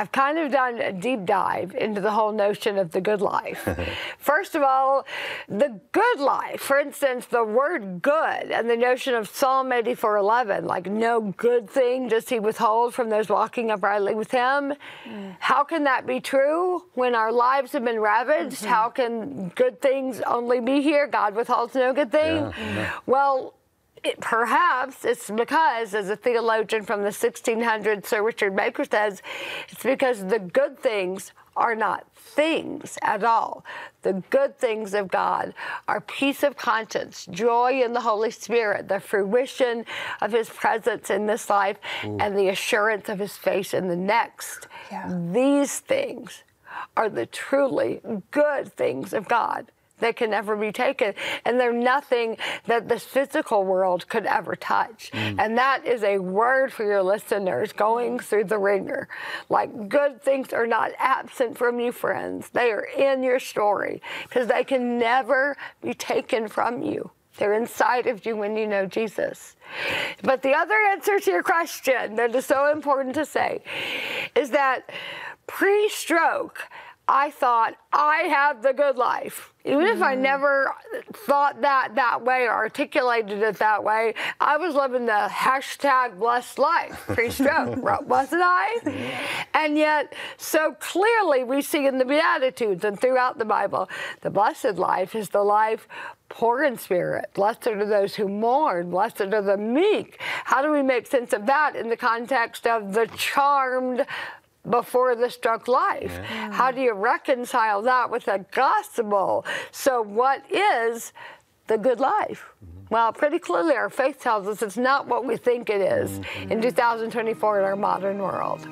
I've kind of done a deep dive into the whole notion of the good life. First of all, the good life, for instance, the word good and the notion of Psalm 84:11, like no good thing does he withhold from those walking uprightly with him. How can that be true when our lives have been ravaged? How can good things only be here? God withholds no good thing. Well, perhaps it's because, as a theologian from the 1600s, Sir Richard Baker says, it's because the good things are not things at all. The good things of God are peace of conscience, joy in the Holy Spirit, the fruition of his presence in this life, and the assurance of his face in the next. These things are the truly good things of God that can never be taken, and they're nothing that this physical world could ever touch. And that is a word for your listeners going through the ringer. Like, good things are not absent from you, friends. They are in your story because they can never be taken from you. They're inside of you when you know Jesus. But the other answer to your question that is so important to say is that pre-stroke, I thought, I have the good life. Even if I never thought that way or articulated it that way, I was living the hashtag blessed life pre-stroke, wasn't I? And yet, so clearly we see in the Beatitudes and throughout the Bible, the blessed life is the life poor in spirit. Blessed are those who mourn. Blessed are the meek. How do we make sense of that in the context of the charmed before the stroke life? How do you reconcile that with the gospel? So what is the good life? Well, pretty clearly our faith tells us it's not what we think it is in 2024 in our modern world.